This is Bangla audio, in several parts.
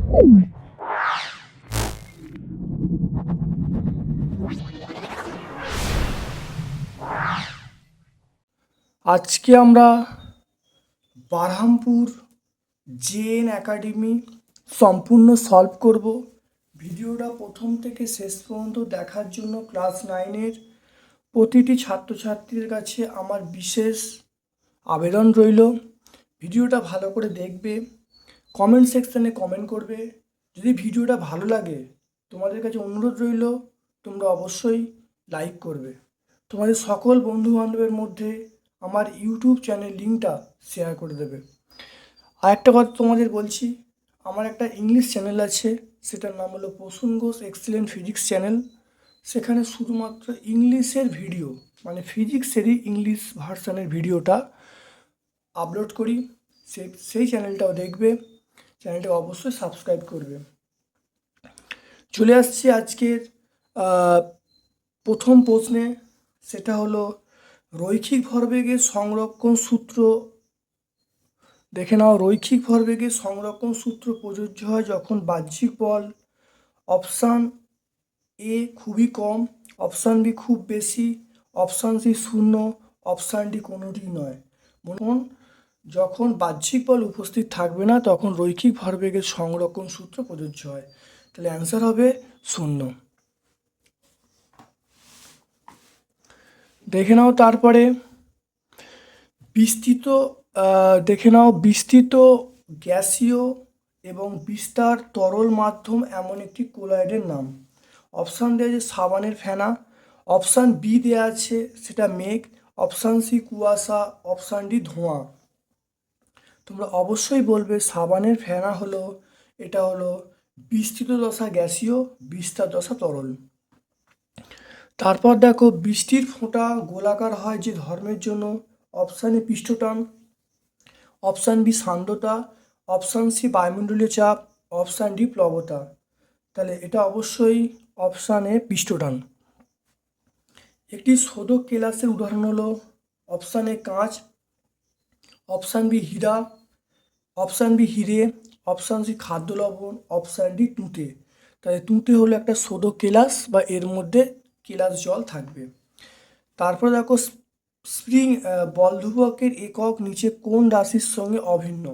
আজকে আমরা বারহামপুর জেএন একাডেমি সম্পূর্ণ সলভ করব। ভিডিওটা প্রথম থেকে শেষ পর্যন্ত দেখার জন্য ক্লাস 9-এর প্রতিটি ছাত্রছাত্রীর কাছে আমার বিশেষ আবেদন রইল। ভিডিওটা ভালো করে দেখবে, কমেন্ট সেকশানে কমেন্ট করবে। যদি ভিডিওটা ভালো লাগে, তোমাদের কাছে অনুরোধ রইল তোমরা অবশ্যই লাইক করবে। তোমাদের সকল বন্ধুবান্ধবের মধ্যে আমার ইউটিউব চ্যানেল লিঙ্কটা শেয়ার করে দেবে। আর একটা কথা তোমাদের বলছি, আমার একটা ইংলিশ চ্যানেল আছে, সেটার নাম হলো Prasun Ghosh excellent physics channel. সেখানে শুধুমাত্র ইংলিশের ভিডিও, মানে ফিজিক্সেরই ইংলিশ ভার্সানের ভিডিওটা আপলোড করি। সেই চ্যানেলটাও দেখবে, চ্যানেলটা অবশ্যই সাবস্ক্রাইব করবে। চলে আসছি আজকের প্রথম প্রশ্নে। সেটা হলো রৈখিক ভরবেগের সংরক্ষণ সূত্র দেখে নাও। রৈখিক ভরবেগের সংরক্ষণ সূত্র প্রযোজ্য হয় যখন বাহ্যিক বল অপশান এ খুবই কম, অপশান বি খুব বেশি, অপশান সি শূন্য, অপশান ডি কোনোটি নয়। যখন বাহ্যিক বল উপস্থিত থাকবে না তখন রৈখিক ভরবেগের সংরক্ষণ সূত্র প্রযোজ্য হয়। তাহলে অ্যান্সার হবে শূন্য। দেখে নাও তারপরে বিস্তৃত গ্যাসীয় এবং বিস্তার তরল মাধ্যম এমন একটি কোলয়েডের নাম। অপশান দেওয়া আছে সাবানের ফেনা, অপশান বি দেওয়া আছে সেটা মেঘ, অপশান সি কুয়াশা, অপশান ডি ধোঁয়া। তোমরা অবশ্যই বলবে সাবানের ফেনা হলো, এটা হলো বিস্তৃত দশা গ্যাসীয়, বিস্তার দশা তরল। তারপর দেখো বৃষ্টির ফোঁটা গোলাকার হয় যে ধর্মের জন্য। অপশান এ পৃষ্ঠটান, অপশান বি সান্দ্রতা, অপশান সি বায়ুমণ্ডলীয় চাপ, অপশান ডি প্লবতা। তাহলে এটা অবশ্যই অপশান এ পৃষ্ঠটান। একটি শোধক কেলাসের উদাহরণ হলো অপশান এ কাঁচ, অপশান বি হীরা, অপশান বি হিরে, অপশান সি খাদ্য লবণ, অপশান ডি তুঁতে। তাহলে তুঁতে হলো একটা শোধক কেলাস বা এর মধ্যে কেলাস জল থাকবে। তারপর দেখো স্প্রিং বলধ্রুবকের একক নিচে কোন রাশির সঙ্গে অভিন্ন?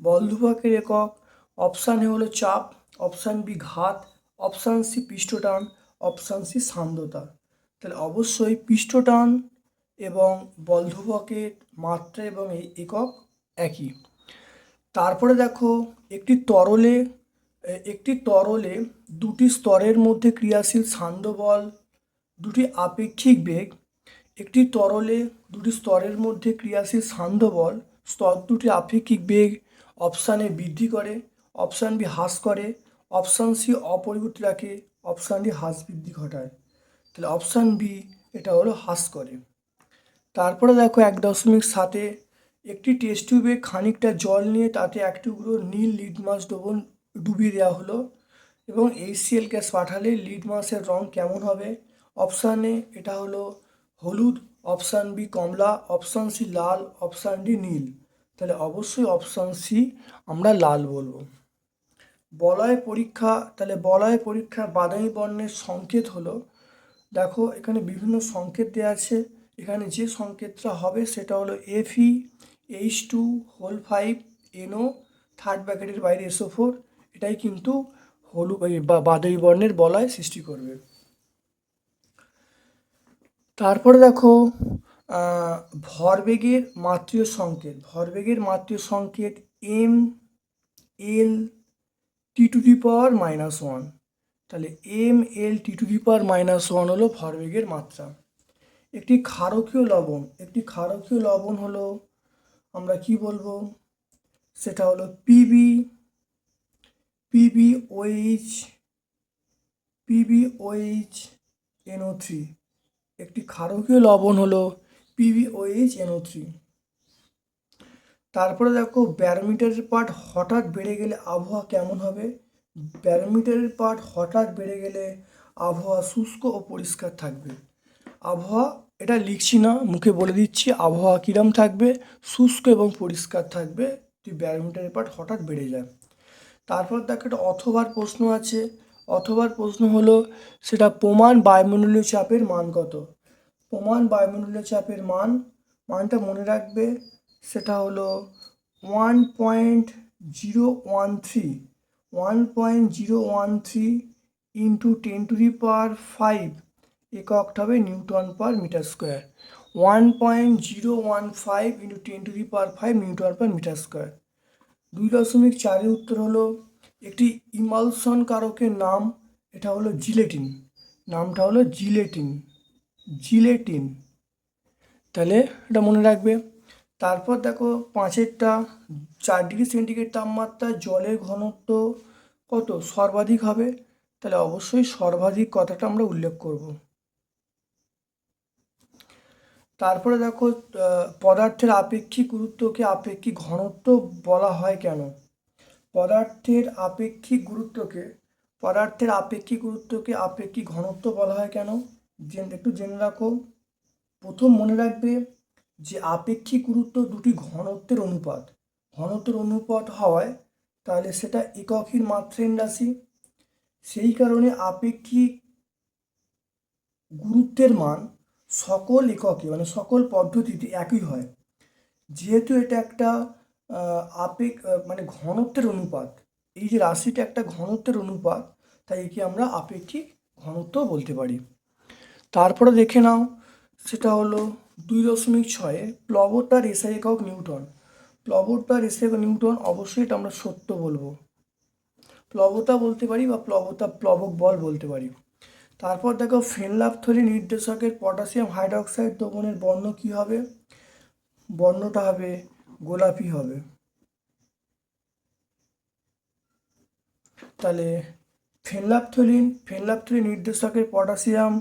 বলধ্রুবকের একক অপশান এ হলো চাপ, অপশান বি ঘাত, অপশান সি পৃষ্ঠটান, অপশান সি সান্দ্রতা। তাহলে অবশ্যই পৃষ্ঠটান এবং বলধ্রুবকের মাত্রা এবং এই একক একই। তারপরে দেখো একটি তরলে দুটি স্তরের মধ্যে ক্রিয়াশীল সান্দ্র বল, দুটি আপেক্ষিক বেগ। একটি তরলে দুটি স্তরের মধ্যে ক্রিয়াশীল সান্দ্র বল স্তর দুটি আপেক্ষিক বেগ অপশান এ বৃদ্ধি করে, অপশান বি হ্রাস করে, অপশান সি অপরিবর্তিত রাখে, অপশান ডি হ্রাস বৃদ্ধি ঘটায়। তাহলে অপশান বি এটা হলো হ্রাস করে। তারপরে দেখো 1.7 একটি টেস্ট টিউবে খানিকটা জল নিয়ে তাতে এক টুকরো নীল লিটমাস ডুবিয়ে দেওয়া হলো এবং HCl গ্যাস পাঠালে লিটমাসের রং কেমন হবে? অপশান এ এটা হলো হলুদ, অপশান বি কমলা, অপশান সি লাল, অপশান ডি নীল। তাহলে অবশ্যই অপশান সি আমরা লাল বলবো। বলয় পরীক্ষা বাদামি বর্ণের সংকেত হলো, দেখো এখানে বিভিন্ন সংকেত দেওয়া আছে। এখানে যে সংকেতটা হবে সেটা হলো Fe(H2)(5NO) থার্ড ব্র্যাকেটের বাইরে SO4। এটাই কিন্তু হলুদ বা বাদামি বর্ণের বলয় সৃষ্টি করবে। তারপরে দেখো ভরবেগের মাত্রীয় সংকেত mL(T⁻⁻1)। তাহলে mL(T⁻⁻1) হলো ভরবেগের মাত্রা। একটি ক্ষারকীয় লবণ হলো, আমরা কি বলবো, সেটা হলো PbOH(NO3). একটি ক্ষারকীয় লবণ হলো PbOH(NO3). তারপরে দেখো ব্যারোমিটারের পাঠ হঠাৎ বেড়ে গেলে আবহাওয়া কেমন হবে? ব্যারোমিটারের পাঠ হঠাৎ বেড়ে গেলে আবহাওয়া শুষ্ক ও পরিষ্কার থাকবে। আবহাওয়া এটা লিখছি না, মুখে বলে দিচ্ছি, আবহাওয়া কীরকম থাকবে? শুষ্ক এবং পরিষ্কার থাকবে যদি ব্যারোমিটারের পাঠ হঠাৎ বেড়ে যায়। তারপর দেখো একটা অথবার প্রশ্ন আছে। অথবার প্রশ্ন হলো সেটা প্রমাণ বায়ুমণ্ডলীয় চাপের মান কত। প্রমাণ বায়ুমণ্ডলীয় চাপের মানটা মনে রাখবে, সেটা হলো 1.013 1.013 ইন্টু 10⁵ এককটা হবে newton per metre square. 1.015 into 10⁵ newton per metre square. 2.4-এর উত্তর হলো একটি ইমালশন কারকের নাম, এটা হলো জিলেটিন। নামটা হলো জিলেটিন। তাহলে এটা মনে রাখবে। তারপর দেখো 5-এরটা, 4°C তাপমাত্রায় জলের ঘনত্ব কত সর্বাধিক হবে। তাহলে অবশ্যই সর্বাধিক কথাটা আমরা উল্লেখ করব। তারপরে দেখো পদার্থের আপেক্ষিক গুরুত্বকে আপেক্ষিক ঘনত্ব বলা হয় কেন। পদার্থের আপেক্ষিক গুরুত্বকে আপেক্ষিক ঘনত্ব বলা হয় কেন, একটু জেনে রাখো। প্রথম মনে রাখবে যে আপেক্ষিক গুরুত্ব দুটি ঘনত্বের অনুপাত হওয়ায় তাহলে সেটা এককহীন মাত্রাহীন রাশি। সেই কারণে আপেক্ষিক গুরুত্বের মান সকল এককে মানে সকল পদ্ধতিতে একই হয়। যেহেতু এটা একটা মানে ঘনত্বের অনুপাত, এই যে রাশিটা একটা ঘনত্বের অনুপাত, তাই একে আমরা আপেক্ষিক ঘনত্ব বলতে পারি। তারপরে দেখে নাও, সেটা হলো 2.6 প্লবতার এসআই একক নিউটন। প্লবতার এসআই একক নিউটন, অবশ্যই এটা আমরা সত্য বলবো। প্লবতা বলতে পারি বা প্লবক বল বলতে পারি। তারপর দেখো ফেনলাফথলি নির্দেশকের পটাশিয়াম হাইড্রোক্সাইড দ্রবণের বর্ণ কী হবে। বর্ণটা হবে গোলাপি হবে। তাহলে ফেনলাফথলিন নির্দেশকের পটাশিয়াম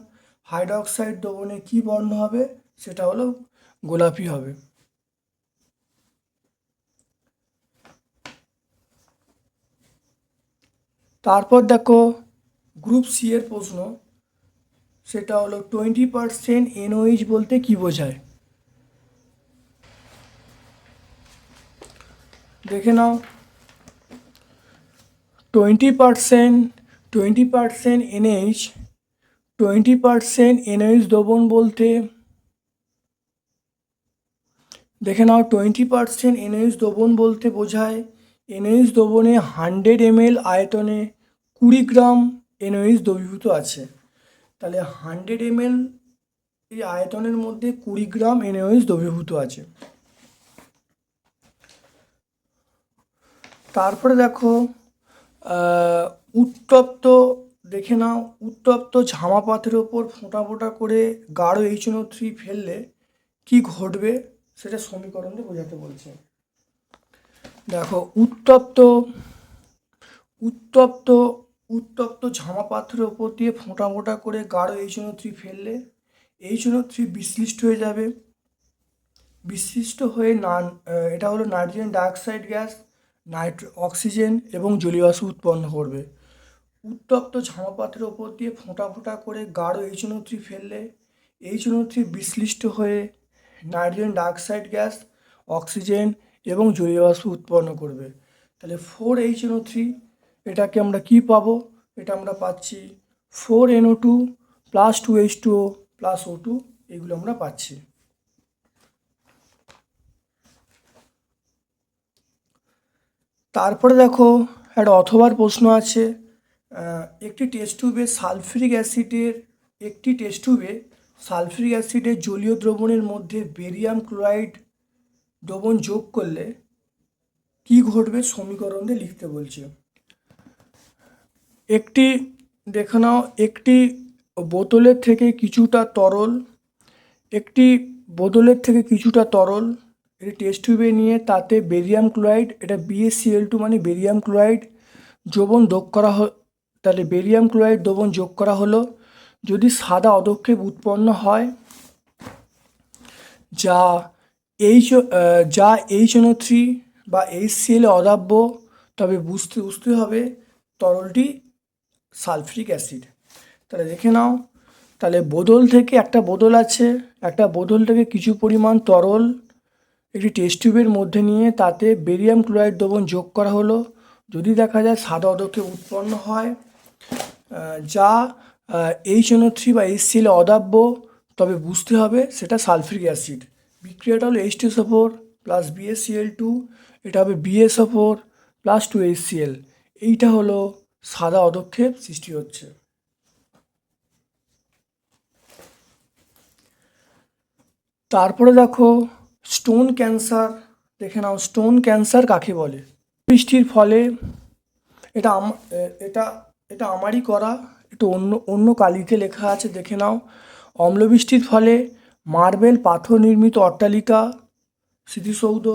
হাইড্রোক্সাইড দ্রবণে কী বর্ণ হবে, সেটা হলো গোলাপি হবে। তারপর দেখো গ্রুপ সি এর প্রশ্ন, সেটা হলো 20% NOH বলতে কি বোঝায়। দেখে নাও, 20% NOH দ্রবণ বলতে, দেখে নাও 20% NOH দ্রবণ বলতে বোঝায় NOH দ্রবণে 100 ml আয়তনে 20 গ্রাম NOH দ্রবীভূত আছে। তাহলে 100 ml এই আয়তনের মধ্যে 20 গ্রাম NOH দ্রবীভূত আছে। তারপরে দেখো উত্তপ্ত, দেখে নাও উত্তপ্ত ঝামাপাতের ওপর ফোঁটা ফোঁটা করে গাঢ় HNO3 ফেললে কি ঘটবে, সেটা সমীকরণ দিয়ে বোঝাতে বলছে। দেখো উত্তপ্ত ঝামাপাত্রের ওপর দিয়ে ফোঁটা ফোঁটা করে গাঢ় HNO3 ফেললে HNO3 বিশ্লিষ্ট হয়ে যাবে। বিশ্লিষ্ট হয়ে এটা হলো নাইট্রোজেন ডাইঅক্সাইড গ্যাস, অক্সিজেন এবং জলীয় বাষ্প উৎপন্ন করবে। উত্তপ্ত ঝামাপাত্রের ওপর দিয়ে ফোঁটা ফোঁটা করে গাঢ় HNO3 ফেললে HNO3 বিশ্লিষ্ট হয়ে নাইট্রোজেন ডাইঅক্সাইড গ্যাস, অক্সিজেন এবং জলীয় বাষ্প উৎপন্ন করবে। তাহলে 4HNO3, এটাকে আমরা কি পাবো, এটা আমরা পাচ্ছি 4NO2 plus 2H2O plus O2, এগুলো আমরা পাচ্ছি। তারপরে দেখো একটা অথবার প্রশ্ন আছে, একটি টেস্ট টিউবে সালফিউরিক অ্যাসিডের জলীয় দ্রবণের মধ্যে বেরিয়াম ক্লোরাইড দ্রবণ যোগ করলে কি ঘটবে, সমীকরণ দিয়ে লিখতে বলছে। দেখে নাও, একটি বোতলের থেকে কিছুটা তরল এটি টেস্ট টিউবে নিয়ে তাতে বেরিয়াম ক্লোরাইড, এটা BaCl2 মানে বেরিয়াম ক্লোরাইড দ্রবণ যোগ করা তাহলে বেরিয়াম ক্লোরাইড দ্রবণ যোগ করা হলো। যদি সাদা অধক্ষেপ উৎপন্ন হয় যা HNO3 বা HCl অদাব্য, তবে বুঝতে হবে তরলটি সালফিউরিক অ্যাসিড। তাহলে দেখে নাও, তাহলে একটা বোতল থেকে কিছু পরিমাণ তরল একটি টেস্ট টিউবের মধ্যে নিয়ে তাতে বেরিয়াম ক্লোরাইড দ্রবণ যোগ করা হলো। যদি দেখা যায় সাদা অদক্ষেপ উৎপন্ন হয় যা HNO3 বা HCl অদাব্য, তবে বুঝতে হবে সেটা সালফিউরিক অ্যাসিড। বিক্রিয়াটা হলো H2SO4 প্লাস BaCl2, এটা হবে BaSO4 প্লাস 2HCl। এইটা হলো সাদা অদক্ষেপ সৃষ্টি হচ্ছে। তারপরে দেখো স্টোন ক্যান্সার, দেখে নাও স্টোন ক্যান্সার কাকে বলে। বৃষ্টির ফলে, এটা এটা এটা আমারই করা, একটু অন্য অন্য কালিতে লেখা আছে, দেখে নাও। অম্লবৃষ্টির ফলে মার্বেল পাথর নির্মিত অট্টালিকা, স্মৃতিসৌধ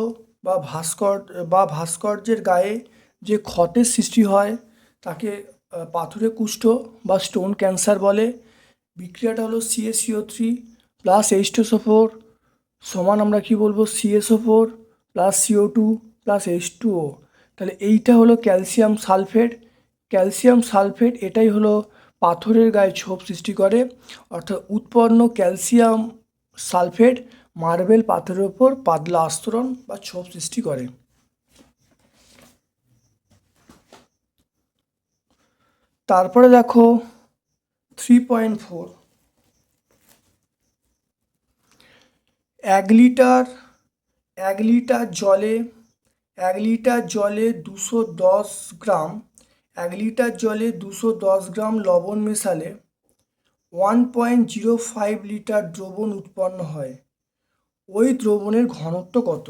বা ভাস্কর্যের গায়ে যে ক্ষতের সৃষ্টি হয় তাকে পাথুরে কুষ্ঠ বা স্টোন ক্যান্সার বলে। বিক্রিয়াটা হলো CaCO3 প্লাস H2SO4 সমান আমরা কি বলবো CaSO4 plus CO2 plus H2O। তাহলে এইটা হলো ক্যালসিয়াম সালফেট। ক্যালসিয়াম সালফেট এটাই হলো পাথরের গায়ে ছোপ সৃষ্টি করে, অর্থাৎ উৎপন্ন ক্যালসিয়াম সালফেট মার্বেল পাথরের ওপর পাতলা আস্তরণ বা ছোপ সৃষ্টি করে। তারপরে দেখো 3.4, 1 লিটার জলে 210 গ্রাম 1 লিটার জলে 210 গ্রাম লবণ মেশালে 1.05 লিটার দ্রবণ উৎপন্ন হয়। ওই দ্রবণের ঘনত্ব কত?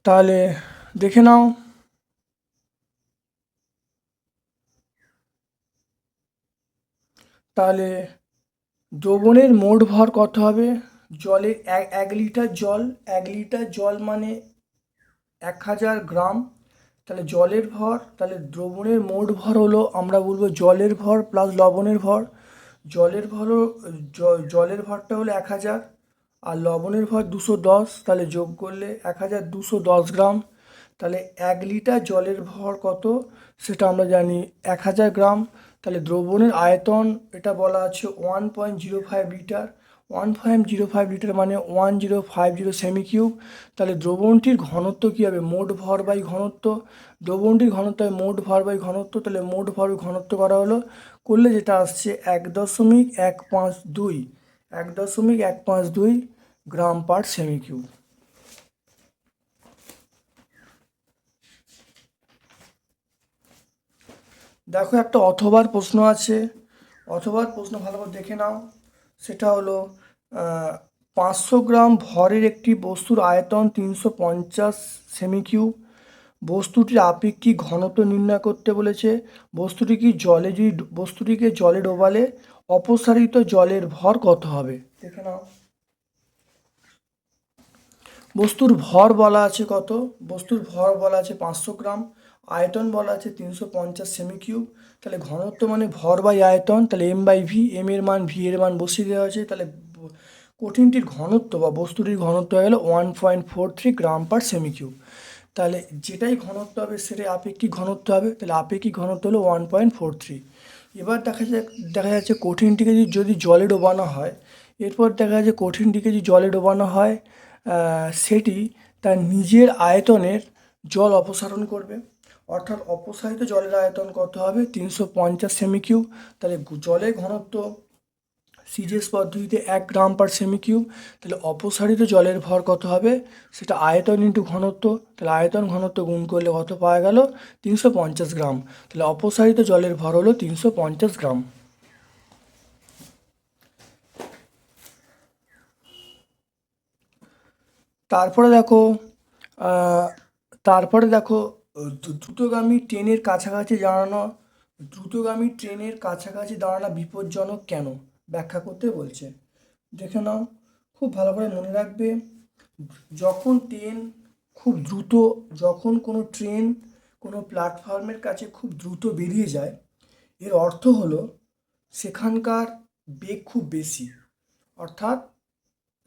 তাহলে দেখে নাও। তাহলে দ্রবণের মোট ভর কত হবে? জলে 1 লিটার জল মানে 1000 গ্রাম। তাহলে জলের ভর, তাহলে দ্রবণের মোট ভর হলো, আমরা বলবো জলের ভর প্লাস লবণের ভর। জলের ভর জলের ভরটা হলো 1000 আর লবণের ভর 210, তাহলে যোগ করলে 1210 গ্রাম। তাহলে 1 লিটার জলের ভর কত সেটা আমরা জানি 1000 গ্রাম। তাহলে দ্রবণের আয়তন এটা বলা আছে 1.05 লিটার। 1.05 লিটার মানে 1050 সেমি কিউব। তাহলে দ্রবণটির ঘনত্ব কী হবে? মোট ভর বাই ঘনত্ব। দ্রবণটির ঘনত্ব হয় মোট ভর বাই ঘনত্ব, তাহলে মোট ভর ঘনত্ব করা হলো, করলে যেটা আসছে 1.152 1.152 গ্রাম পার সেমি কিউব। দেখো একটা অথবার প্রশ্ন আছে, অথবার প্রশ্ন ভালো করে দেখে নাও। সেটা হলো 500 গ্রাম ভরের একটি বস্তুর আয়তন 350 সেমি কিউব। বস্তুটির আপেক্ষিক ঘনত্ব নির্ণয় করতে বলেছে। বস্তুটিকে জলে ডোবালে অপসারিত জলের ভর কত হবে? দেখে নাও। বস্তুর ভর বলা আছে কত? বস্তুর ভর বলা আছে 500 গ্রাম, আয়তন বলা আছে 350 সেমি কিউব। তাহলে ঘনত্ব মানে ভর বাই আয়তন, তাহলে M/V, এম এর মান ভি এর মান বসিয়ে দেওয়া হয়েছে। তাহলে কঠিনটির ঘনত্ব বা বস্তুটির ঘনত্ব হয়ে গেল 1.43 গ্রাম পার সেমি কিউব। তাহলে যেটাই ঘনত্ব হবে সেটাই আপেক্ষিক ঘনত্ব হবে, তাহলে আপেক্ষিক ঘনত্ব হলো 1.43। এবার দেখা যাচ্ছে কঠিনটিকে যদি জলে ডোবানো হয়, এরপর দেখা যাচ্ছে কঠিনটিকে যদি জলে ডোবানো হয় সেটি তার নিজের আয়তনের জল অপসারণ করবে, অর্থাৎ অপসারিত জলের আয়তন কত হবে? 350 সেমি কিউব। তাহলে জলের ঘনত্ব সিজিএস পদ্ধতিতে 1 গ্রাম পার সেমি কিউব। তাহলে অপসারিত জলের ভর কত হবে? সেটা আয়তন ইন্টু ঘনত্ব, তাহলে আয়তন ঘনত্ব গুণ করলে কত পাওয়া গেল? 350 গ্রাম। তাহলে অপসারিত জলের ভর হলো 350 গ্রাম। তারপরে দেখো দ্রুতগামী ট্রেনের কাছাকাছি দাঁড়ানো বিপজ্জনক কেন? ব্যাখ্যা করতে বলছে। দেখে নাও, খুব ভালো করে মনে রাখবে। যখন ট্রেন খুব দ্রুত যখন কোনো ট্রেন কোনো প্ল্যাটফর্মের কাছে খুব দ্রুত বেরিয়ে যায়, এর অর্থ হলো সেখানকার বেগ খুব বেশি, অর্থাৎ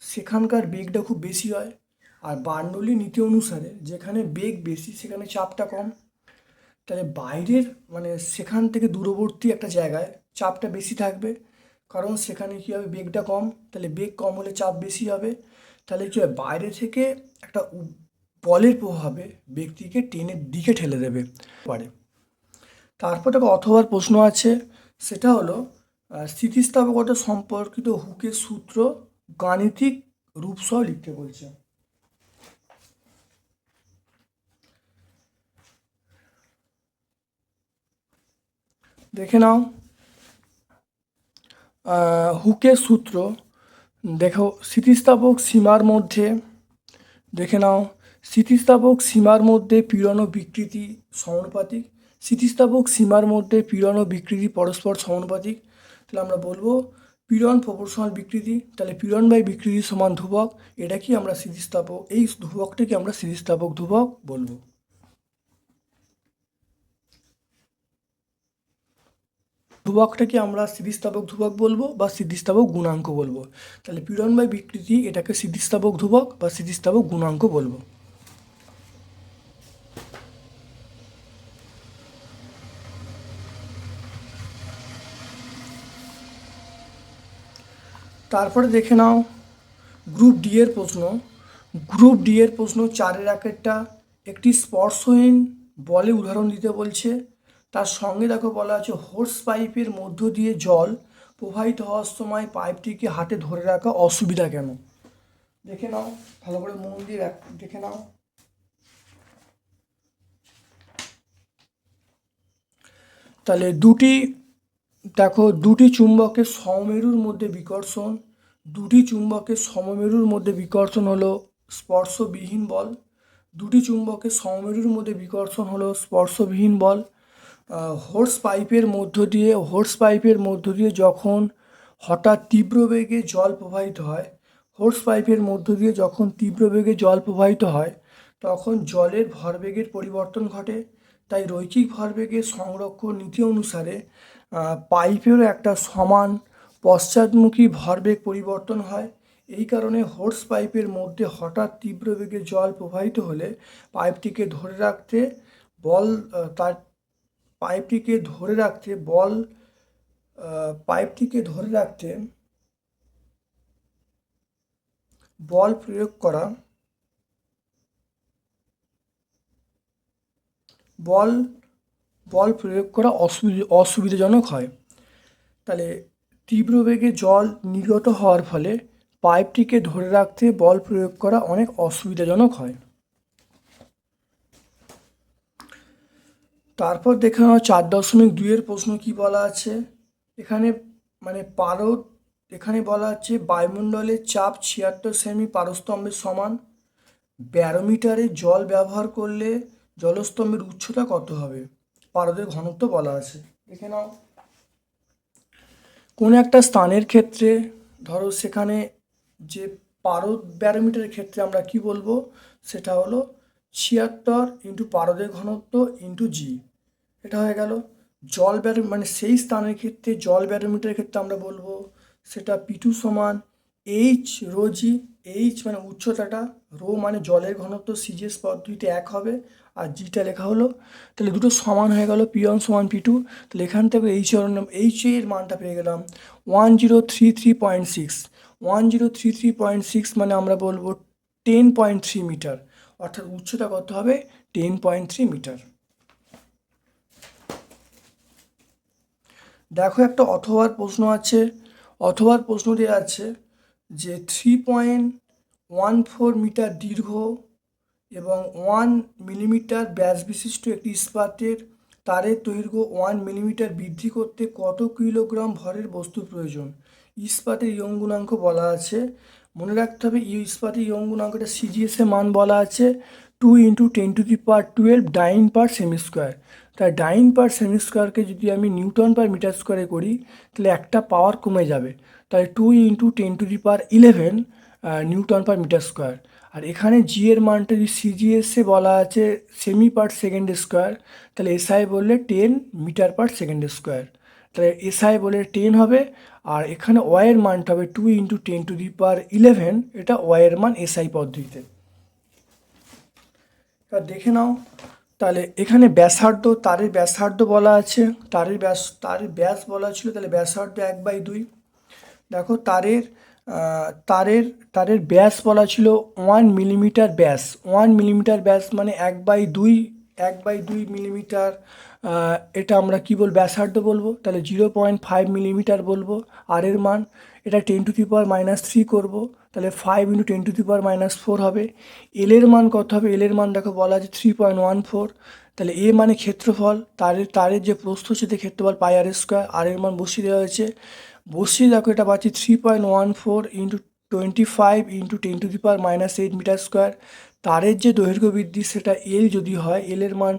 সেখানকার বেগটা খুব বেশি হয়। আর বার্নৌলি নীতি অনুসারে যেখানে বেগ বেশি সেখানে চাপটা কম। তাহলে বাইরের মানে সেখান থেকে দূরবর্তী একটা জায়গায় চাপটা বেশি থাকবে, কারণ সেখানে কী হবে, বেগটা কম, তাহলে বেগ কম হলে চাপ বেশি হবে, তাহলে কী হবে, বাইরে থেকে একটা বলের প্রভাবে ব্যক্তিকে টেনের দিকে ঠেলে দেবে পারে। তারপর দেখো অথবার প্রশ্ন আছে, সেটা হলো স্থিতিস্থাপকতা সম্পর্কিত হুকের সূত্র গাণিতিক রূপসহ লিখতে বলছে। দেখে নাও হুকের সূত্র, দেখো স্থিতিস্থাপক সীমার মধ্যে, দেখে নাও স্থিতিস্থাপক সীমার মধ্যে পীড়ন ও বিকৃতি সমানুপাতিক। স্থিতিস্থাপক সীমার মধ্যে পীড়ন ও বিকৃতি পরস্পর সমানুপাতিক। তাহলে আমরা বলবো পীড়ন প্রপোর্শনাল বিকৃতি, তাহলে পীড়ন বাই বিকৃতি সমান ধ্রুবক। এটা কি আমরা স্থিতিস্থাপক, এই ধ্রুবকটাকে আমরা স্থিতিস্থাপক ধ্রুবক বলবো। ধ্রুবকটাকে আমরা স্থিতিস্থাপক ধ্রুবক বলবো বা স্থিতিস্থাপক গুণাঙ্ক বলবো। তাহলে পীড়ন বাই বিকৃতি এটাকে স্থিতিস্থাপক ধ্রুবক বা স্থিতিস্থাপক গুণাঙ্ক বলবো। তারপরে দেখে নাও গ্রুপ ডি এর প্রশ্ন। গ্রুপ ডি এর প্রশ্ন 4-1 একটি স্পর্শহীন বলে উদাহরণ দিতে বলছে। তার সঙ্গে দেখো বলা আছে হোস পাইপের মধ্য দিয়ে জল প্রবাহিত হওয়ার সময় পাইপটিকে হাতে ধরে রাখা অসুবিধা কেন? দেখে নাও, ভালো করে মন দিয়ে দেখে নাও। তাহলে দুটি চুম্বকের সমমেরুর মধ্যে বিকর্ষণ, দুটি চুম্বকের সমমেরুর মধ্যে বিকর্ষণ হলো স্পর্শবিহীন বল। দুটি চুম্বকের সমমেরুর মধ্যে বিকর্ষণ হলো স্পর্শবিহীন বল। হোস পাইপের মধ্য দিয়ে যখন হঠাৎ তীব্র বেগে জল প্রবাহিত হয়, হোস পাইপের মধ্য দিয়ে যখন তীব্র বেগে জল প্রবাহিত হয় তখন জলের ভরবেগের পরিবর্তন ঘটে। তাই রৈখিক ভরবেগের সংরক্ষণ নীতি অনুসারে পাইপেরও একটা সমান পশ্চাৎমুখী ভরবেগ পরিবর্তন হয়। এই কারণে হোস পাইপের মধ্যে হঠাৎ তীব্র বেগে জল প্রবাহিত হলে পাইপটিকে ধরে রাখতে বল তার পাইপটিকে ধরে রাখতে বল পাইপটিকে ধরে রাখতে বল প্রয়োগ করা বল বল প্রয়োগ করা অসুবিধাজনক হয়। তাহলে তীব্র বেগে জল নির্গত হওয়ার ফলে পাইপটিকে ধরে রাখতে বল প্রয়োগ করা অনেক অসুবিধাজনক হয়। তারপর দেখে নাও 4.2 প্রশ্ন কি বলা আছে। এখানে এখানে বলা আছে বায়ুমণ্ডলের চাপ 76 সেমি পারস্তম্ভের সমান। ব্যারোমিটারে জল ব্যবহার করলে জলস্তম্ভের উচ্চতা কত হবে? পারদের ঘনত্ব বলা আছে। দেখে নাও, কোনো একটা স্থানের ক্ষেত্রে ধরো সেখানে যে পারদ ব্যারোমিটারের ক্ষেত্রে আমরা কি বলবো, সেটা হলো 76 ইন্টু পারদের ঘনত্ব ইন্টু জি। এটা হয়ে গেল জল সেই স্থানের ক্ষেত্রে জল ব্যারোমিটারের ক্ষেত্রে আমরা বলবো সেটা P2 সমান এইচ রো জি। এইচ মানে উচ্চতাটা, রো মানে জলের ঘনত্ব, সিজিএস পদ্ধতিতে 1 হবে, আর জিটা লেখা হলো। তাহলে দুটো সমান হয়ে গেল, P1 সমান P2। তাহলে এখান থেকে এইচ এর মানটা পেয়ে গেলাম 1033.6। 1033.6 মানে আমরা বলবো 10.3 মিটার, অর্থাৎ উচ্চতা কত হবে? 10.3 মিটার। দেখো একটা অথবার প্রশ্ন আছে, অথবার প্রশ্ন দেওয়া আছে যে 3.14 মিটার দীর্ঘ এবং 1 মিলিমিটার ব্যাস বিশিষ্ট একটি ইস্পাতের তারের দৈর্ঘ্য 1 মিলিমিটার বৃদ্ধি করতে কত কিলোগ্রাম ভরের বস্তু প্রয়োজন? ইস্পাতের ইয়ং গুণাঙ্ক বলা আছে। মনে রাখতে হবে ইস্পাতের ইয়ং গুণাঙ্কটা সিজিএস এর মান বলা আছে 2 × 10⁻12 ডাইন পার সেমি স্কোয়ার। তাই ডাইন পার সেমি স্কোয়ারকে যদি আমি নিউটন পার মিটার স্কোয়ারে করি তাহলে একটা পাওয়ার কমে যাবে, তাই 2 × 10⁻11 নিউটন পার মিটার স্কোয়ার। আর এখানে জি এর মানটা যদি সিজিএসে বলা আছে সেমি পার সেকেন্ড স্কোয়ার, তাহলে এসআই বললে 10 মিটার পার সেকেন্ড স্কোয়ার, তাহলে এসআই বলে 10 হবে। আর এখানে ওয়াইয়ের মানটা হবে 2 × 10⁻11, এটা ওয়াইয়ের মান এসআই পদ্ধতিতে। এবার দেখে নাও, তাহলে এখানে ব্যাসার্ধ, তারের ব্যাসার্ধ বলা আছে, তারের ব্যাস বলা ছিল, তাহলে ব্যাসার্ধ 1/2। দেখো তারের তারের ব্যাস বলা ছিল 1 মিলিমিটার ব্যাস। 1 মিলিমিটার ব্যাস মানে 1/2 মিলিমিটার। এটা আমরা কী বলবো, ব্যাসার্ধ বলবো, তাহলে 0.5 মিলিমিটার বলবো আর এর মান। এটা 10⁻³ করবো, তাহলে 5 × 10⁻⁴ হবে। এলের মান কত হবে, এলের মান দেখো বলা আছে 3.14। তাহলে এ মানে ক্ষেত্রফল, তারের যে প্রস্থচ্ছেদের ক্ষেত্রফল πr², আর এর মান বসিয়ে দেওয়া হয়েছে। বসিয়ে দেখো এটা পাচ্ছি 3.14 × 25 × 10⁻⁸ তারের যে দৈর্ঘ্য বৃদ্ধি সেটা এল যদি হয়, এলের মান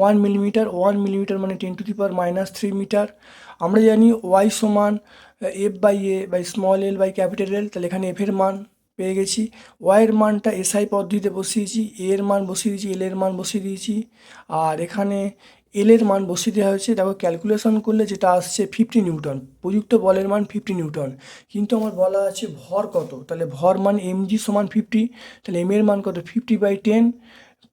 1 মিলিমিটার। 1 মিলিমিটার মানে 10⁻³ মিটার। আমরা জানি ওয়াই সমান F/A/l/L, তাহলে এখানে এফের মান পেয়ে গেছি। ওয়াইয়ের মানটা এসআই পদ্ধতিতে বসিয়েছি, এর মান বসিয়ে দিয়েছি, এল এর মান বসিয়ে দিয়েছি, আর এখানে এল এর মান বসিয়ে দেওয়া হয়েছে। দেখো ক্যালকুলেশন করলে যেটা আসছে 50 নিউটন, প্রযুক্ত বলের মান 50 নিউটন। কিন্তু আমার বলা আছে ভর কত, তাহলে ভর মান mg সমান 50, তাহলে এম এর মান কত 50/10।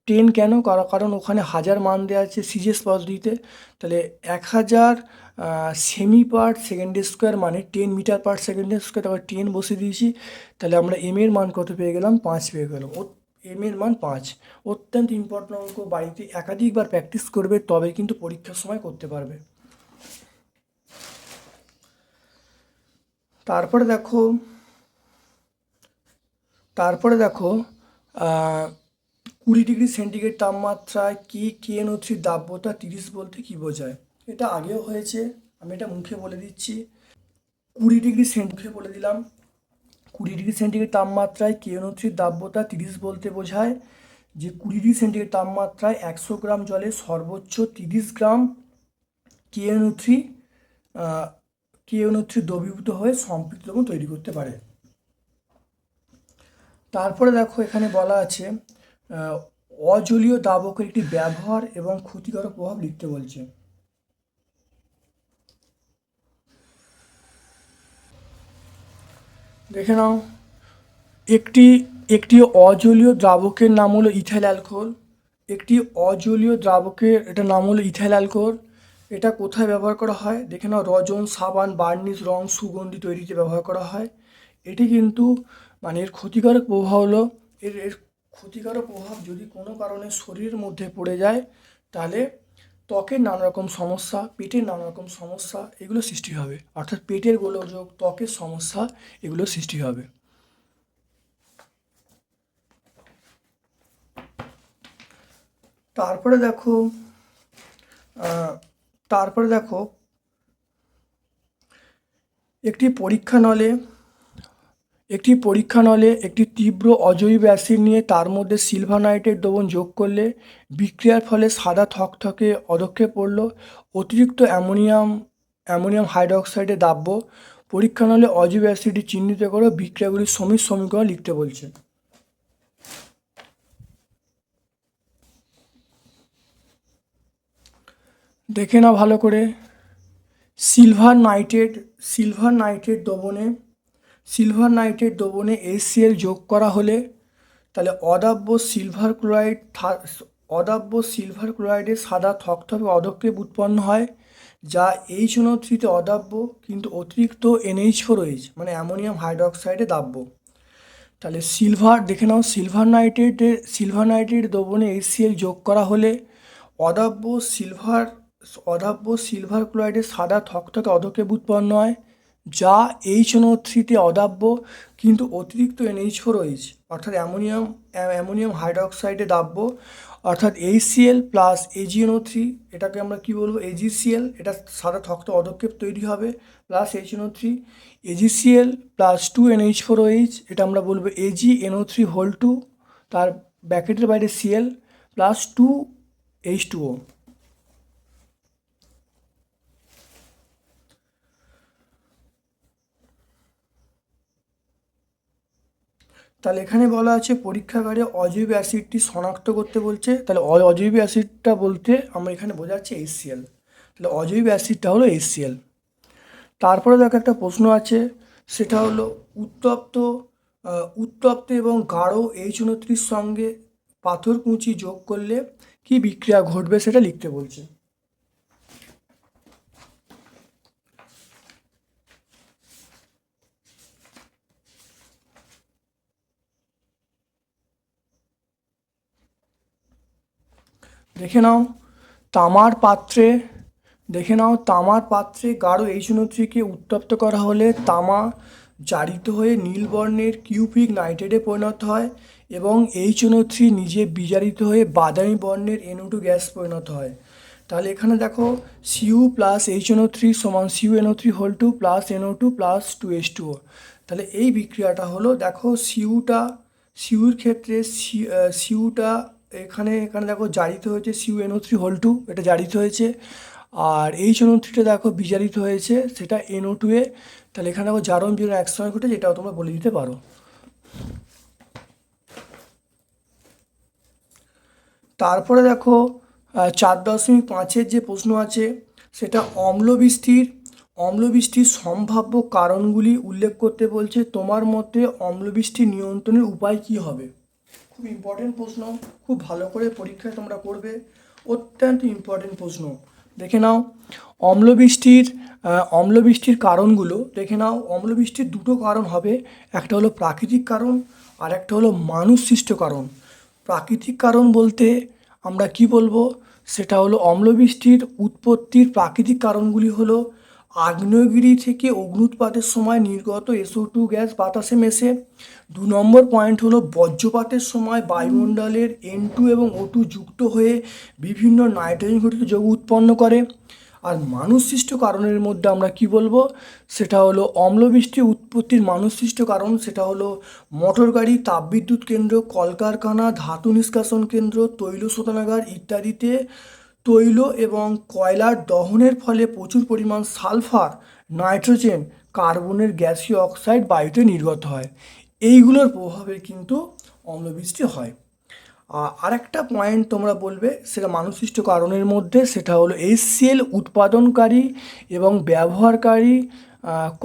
10 কেন, কারণ ওখানে হাজার মান দেওয়া আছে সিজিএস পদ্ধতিতে। তাহলে 1000 সেমি/সেকেন্ড² মানে 10 মিটার/সেকেন্ড², তারপর 10 বসিয়ে দিয়েছি। তাহলে আমরা এম এর মান কত পেয়ে গেলাম, 5 পেয়ে গেলাম। এম এর মান 5। অত্যন্ত ইম্পর্টেন্ট অঙ্ক, বাড়িতে একাধিকবার প্র্যাকটিস করবে তবে কিন্তু পরীক্ষার সময় করতে পারবে। তারপরে দেখো তারপরে দেখো 20°C তাপমাত্রায় KNO3 দাব্যতা 30 বলতে কী বোঝায়। এটা আগেও হয়েছে, আমি এটা মুখে বলে দিচ্ছি। 20°C বলে দিলাম। 20°C তাপমাত্রায় KNO3 দাব্যতা 30 বলতে বোঝায় যে 20°C তাপমাত্রায় 100 গ্রাম জলে সর্বোচ্চ 30 গ্রাম KNO3 দ্রবীভূত হয়ে সম্পৃক্ত দ্রবণ তৈরি করতে পারে। তারপরে দেখো এখানে বলা আছে অজলীয় দাবকের একটি ব্যবহার এবং ক্ষতিকারক প্রভাব লিখতে বলছে। দেখে নাও, একটি অজলীয় দ্রাবকের নাম হলো ইথাইল অ্যালকোহল। এটার নাম হলো ইথাইল অ্যালকোহল। এটা কোথায় ব্যবহার করা হয় দেখে নাও, রজন, সাবান, বার্নিশ, রং, সুগন্ধি তৈরিতে ব্যবহার করা হয়। এটি কিন্তু মানে এর ক্ষতিকারক প্রভাব হলো, এর ক্ষতিকারক প্রভাব যদি কোনো কারণে শরীরের মধ্যে পড়ে যায় তাহলে ত্বকের নানা রকম সমস্যা, পেটের নানা রকম সমস্যা এগুলো সৃষ্টি হবে, অর্থাৎ পেটের গোলযোগ, ত্বকের সমস্যা এগুলো সৃষ্টি হবে। তারপরে দেখো একটি পরীক্ষা নলে একটি তীব্র অজৈব অ্যাসিড নিয়ে তার মধ্যে সিলভার নাইট্রেট দ্রবণ যোগ করলে বিক্রিয়ার ফলে সাদা থকথকে অধক্ষেপ পড়ল। অতিরিক্ত অ্যামোনিয়াম হাইড্রোক্সাইডে দাব্য। পরীক্ষা নলে অজৈব অ্যাসিডটি চিহ্নিত করে বিক্রিয়াগুলির সমীকরণ লিখতে বলছে। দেখে নাও ভালো করে, সিলভার নাইট্রেট দ্রবণে HCl যোগ করা হলে তাহলে অদাব্য সিলভার ক্লোরাইডের সাদা থকথকে অধক্ষেপ উৎপন্ন হয়, যা HNO3 অদাব্য কিন্তু অতিরিক্ত NH4OH মানে অ্যামোনিয়াম হাইড্রোক্সাইডে দাব্য। তাহলে দেখে নাও, সিলভার নাইট্রেট দ্রবণে HCl যোগ করা হলে অদাব্য সিলভার ক্লোরাইডের সাদা থকথকে অধক্ষেপ উৎপন্ন হয়, যা HNO3 অদাব্য কিন্তু অতিরিক্ত NH4OH অর্থাৎ অ্যামোনিয়াম হাইড্রোক্সাইডে দাব্য, অর্থাৎ HCl প্লাস AgNO3, এটাকে আমরা কি বলবো AgCl, এটা সাদা থকথকে অধক্ষেপ তৈরি হবে plus HNO3, AgCl plus 2NH4OH, এটা আমরা বলবো AgNO3 তার ব্র্যাকেটের বাইরে Cl প্লাস 2H2O। তাহলে এখানে বলা আছে পরীক্ষাগারে অজৈব অ্যাসিডটি শনাক্ত করতে বলছে। তাহলে অজৈব অ্যাসিডটা বলতে আমরা এখানে বোঝাচ্ছি HCl, তাহলে অজৈব অ্যাসিডটা হলো HCl। তারপরে দেখো একটা প্রশ্ন আছে, সেটা হলো উত্তপ্ত এবং গাঢ় HNO3 সঙ্গে পাথরকুচি যোগ করলে কি বিক্রিয়া ঘটবে সেটা লিখতে বলছে। দেখে নাও তামার পাত্রে তামার পাত্রে গাঢ় H3কে উত্তপ্ত করা হলে তামা জারিত হয়ে নীল বর্ণের কিউপিক নাইট্রেটে পরিণত হয় এবং H3 নিজে বিজারিত হয়ে বাদামি বর্ণের NO2 গ্যাস পরিণত হয়। তাহলে এখানে দেখো Cu প্লাস HNO3 সমান CuNO3 whole 2 plus NO2 plus 2H2O। তাহলে এই বিক্রিয়াটা হলো, দেখো সিউর ক্ষেত্রে সিউটা এখানে দেখো জারিত হয়েছে CuNO3 হোল 2, এটা জারিত হয়েছে, আর HNO3টা দেখো বিজারিত হয়েছে, সেটা NO2 এ। তাহলে এখানে দেখো জারণ বিজারণ একসঙ্গে ঘটেছে, এটাও তোমরা বলে দিতে পারো। তারপরে দেখো 4.5-এর যে প্রশ্ন আছে সেটা অম্লবৃষ্টির সম্ভাব্য কারণগুলি উল্লেখ করতে বলছে। তোমার মতে অম্লবৃষ্টি নিয়ন্ত্রণের উপায় কি হবে? খুব ইম্পর্টেন্ট প্রশ্ন, খুব ভালো করে পরীক্ষায় তোমরা করবে, অত্যন্ত ইম্পর্টেন্ট প্রশ্ন। দেখে নাও অম্লবৃষ্টির কারণগুলো দেখে নাও। অম্লবৃষ্টির দুটো কারণ হবে, একটা হলো প্রাকৃতিক কারণ আর একটা হলো মানুষ সৃষ্ট কারণ। প্রাকৃতিক কারণ বলতে আমরা কি বলবো, সেটা হলো অম্লবৃষ্টির উৎপত্তির প্রাকৃতিক কারণগুলি হলো আগ্নেয়গিরি থেকে অগ্ন্যুৎপাতের সময় নির্গত SO2 গ্যাস বাতাসে মেশে। 2 নম্বর পয়েন্ট হলো বজ্রপাতের সময় বায়ুমণ্ডলের N2 এবং O2 যুক্ত হয়ে বিভিন্ন নাইট্রোজেন ঘটিত যৌগ উৎপন্ন করে। আর মানুষ সৃষ্ট কারণের মধ্যে আমরা কি বলবো, সেটা হলো অম্লবৃষ্টি উৎপত্তির মানুষ সৃষ্ট কারণ, সেটা হলো মোটর গাড়ি, তাপবিদ্যুৎ কেন্দ্র, কলকারখানা, ধাতু নিষ্কাশন কেন্দ্র, তৈল শোধনাগার ইত্যাদিতে তৈল এবং কয়লার দহনের ফলে প্রচুর পরিমাণ সালফার, নাইট্রোজেন, কার্বনের গ্যাসীয় অক্সাইড বায়ুতে নির্গত হয়। এইগুলোর প্রভাবে কিন্তু অম্লবৃষ্টি হয়। আরেকটা পয়েন্ট তোমরা বলবে, সেটা মানুষসৃষ্ট কারণের মধ্যে, সেটা হলো HCl উৎপাদনকারী এবং ব্যবহারকারী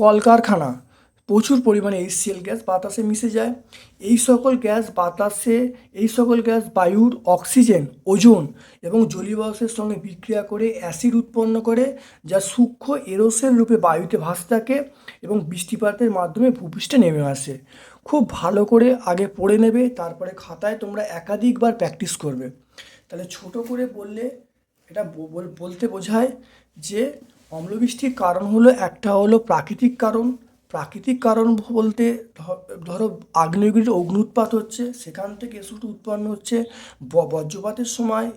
কলকারখানা প্রচুর পরিমাণে HCl গ্যাস বাতাসে মিশে যায়। এই সকল গ্যাস বায়ুর অক্সিজেন, ওজোন এবং জলীয় বাষ্পের সঙ্গে বিক্রিয়া করে অ্যাসিড উৎপন্ন করে, যা সূক্ষ্ম এরোসেল রূপে বায়ুতে ভাসতে থাকে এবং বৃষ্টিপাতের মাধ্যমে ভূপৃষ্ঠে নেমে আসে। খুব ভালো করে আগে পড়ে নেবে, তারপরে খাতায় তোমরা একাধিকবার প্র্যাকটিস করবে। তাহলে ছোট করে বললে এটা বলতে বোঝায় যে অম্লবৃষ্টির কারণ হলো, একটা হলো প্রাকৃতিক কারণ বলতে ধরো আগ্নেয়গিরির অগ্ন্যুৎপাত হচ্ছে, সেখান থেকে SO2 উৎপন্ন হচ্ছে, বজ্রপাতের সময়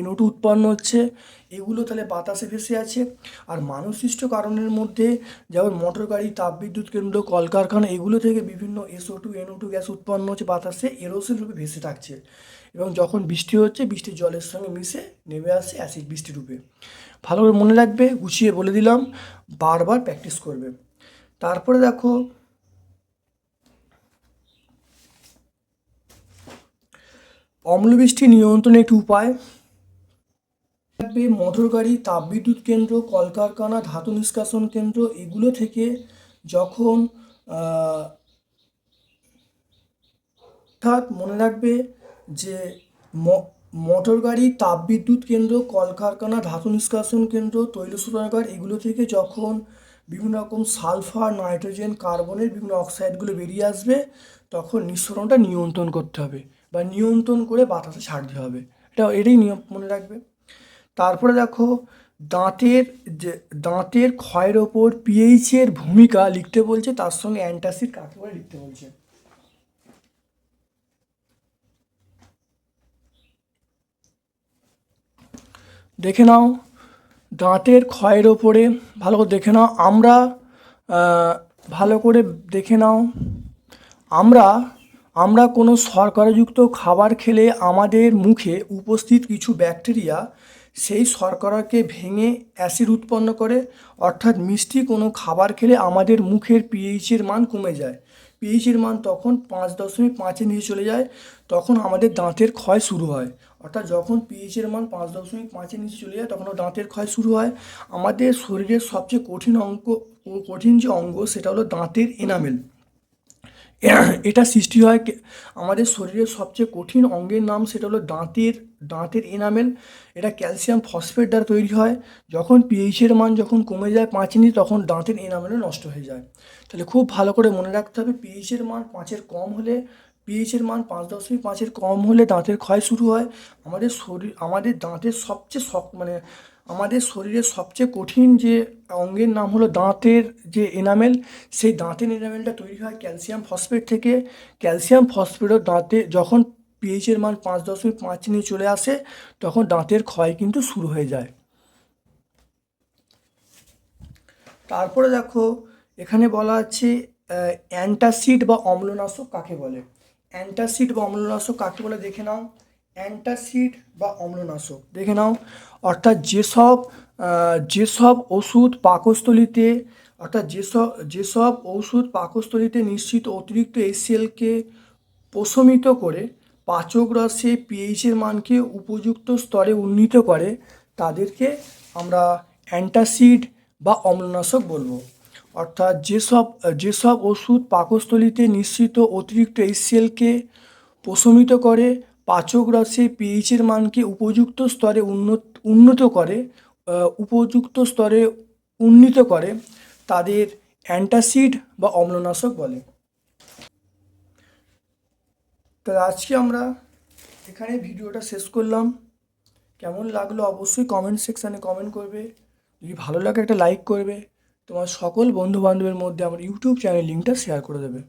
NO2 উৎপন্ন হচ্ছে, এগুলো তাহলে বাতাসে ভেসে আছে। আর মানুষসৃষ্ট কারণের মধ্যে যেমন মোটর গাড়ি, তাপবিদ্যুৎ কেন্দ্র, কলকারখানা, এগুলো থেকে বিভিন্ন SO2 NO2 গ্যাস উৎপন্ন হচ্ছে, বাতাসে এরোসেল রূপে ভেসে থাকছে এবং যখন বৃষ্টি হচ্ছে বৃষ্টির জলের সঙ্গে মিশে নেমে আসে অ্যাসিড বৃষ্টি রূপে। ভালো করে মনে রাখবে, গুছিয়ে বলে দিলাম, বারবার প্র্যাকটিস করবে। তারপরে দেখো অম্লবৃষ্টি নিয়ন্ত্রণের একটি উপায় থাকবে। মোটর গাড়ি, তাপবিদ্যুৎ কেন্দ্র, কলকারখানা, ধাতু নিষ্কাশন কেন্দ্র, এগুলো থেকে যখন অর্থাৎ মনে রাখবে যে মোটর গাড়ি, তাপবিদ্যুৎ কেন্দ্র, কলকারখানা, ধাতু নিষ্কাশন কেন্দ্র, তৈল শোধনাগার, এগুলো থেকে যখন বিভিন্ন রকম সালফার, নাইট্রোজেন, কার্বনের বিভিন্ন অক্সাইডগুলো বেরিয়ে আসবে, তখন নিঃসরণটা নিয়ন্ত্রণ করতে হবে বা নিয়ন্ত্রণ করে বাতাসে ছাড়তে হবে। এটাই নিয়ম, মনে রাখবে। তারপরে দেখো দাঁতের ক্ষয়ের ওপর পিএইচের ভূমিকা লিখতে বলছে, তার সঙ্গে অ্যান্টাসিড কাকে বলে লিখতে বলছে। দেখে নাও দাঁতের ক্ষয়ের ওপরে ভালো করে দেখে নাও। ভালো করে দেখে নাও, আমরা কোনো শর্করাযুক্ত খাবার খেলে আমাদের মুখে উপস্থিত কিছু ব্যাকটেরিয়া সেই শর্করাকে ভেঙে অ্যাসিড উৎপন্ন করে। অর্থাৎ মিষ্টি কোনো খাবার খেলে আমাদের মুখের পিএইচের মান কমে যায়। পিএইচের মান তখন 5.5-এর নিচে চলে যায়, তখন আমাদের দাঁতের ক্ষয় শুরু হয়। অর্থাৎ যখন পিএইচের মান 5.5-এর নিচে চলে যায়, তখন দাঁতের ক্ষয় শুরু হয়। আমাদের শরীরের সবচেয়ে কঠিন যে অঙ্গ, সেটা হলো দাঁতের এনামেল। এটা সৃষ্টি হয় আমাদের শরীরের সবচেয়ে কঠিন অঙ্গের নাম, সেটা হলো দাঁতের এনামেল। এটা ক্যালসিয়াম ফসফেট দ্বারা তৈরি হয়। যখন পিএইচের মান কমে যায় 5-এর নিচে, তখন দাঁতের এনামেলও নষ্ট হয়ে যায়। তাহলে খুব ভালো করে মনে রাখতে হবে, পিএইচের মান 5-এর কম হলে পিএইচের মান 5.5-এর কম হলে দাঁতের ক্ষয় শুরু হয়। আমাদের দাঁতের সবচেয়ে আমাদের শরীরের সবচেয়ে কঠিন যে অঙ্গের নাম হলো দাঁতের যে এনামেল, সেই দাঁতের এনামেলটা তৈরি হয় ক্যালসিয়াম ফসফেট থেকে। ক্যালসিয়াম ফসফেটও দাঁতে যখন পিএইচের মান 5.5 নিয়ে চলে আসে, তখন দাঁতের ক্ষয় কিন্তু শুরু হয়ে যায়। তারপরে দেখো, এখানে বলা আছে অ্যান্টাসিড বা অম্লনাশক কাকে বলে। অ্যান্টাসিড বা অম্লনাশক কাকে বলে দেখে নাও। অ্যান্টাসিড বা অম্লনাশক দেখে নাও, অর্থাৎ যেসব ওষুধ পাকস্থলীতে যেসব ওষুধ পাকস্থলীতে নিশ্চিত অতিরিক্ত HCl-কে প্রশমিত করে পাচক রসে পিএইচের মানকে উপযুক্ত স্তরে উন্নীত করে, তাদেরকে আমরা অ্যান্টাসিড বা অম্লনাশক বলবো। অর্থাৎ যেসব ওষুধ পাকস্থলীতে নিঃসৃত অতিরিক্ত HCl-কে প্রশমিত করে পাচক রসে পিএইচের মানকে উপযুক্ত স্তরে উন্নীত করে, তাদের অ্যান্টাসিড বা অম্লনাশক বলে। তো আজকে আমরা এখানে ভিডিওটা শেষ করলাম। কেমন লাগলো অবশ্যই কমেন্ট সেকশানে কমেন্ট করবে। যদি ভালো লাগে একটা লাইক করবে, তোমার সকল বন্ধু বান্ধবের মধ্যে আমার ইউটিউব চ্যানেল লিঙ্কটা শেয়ার করে দেবে।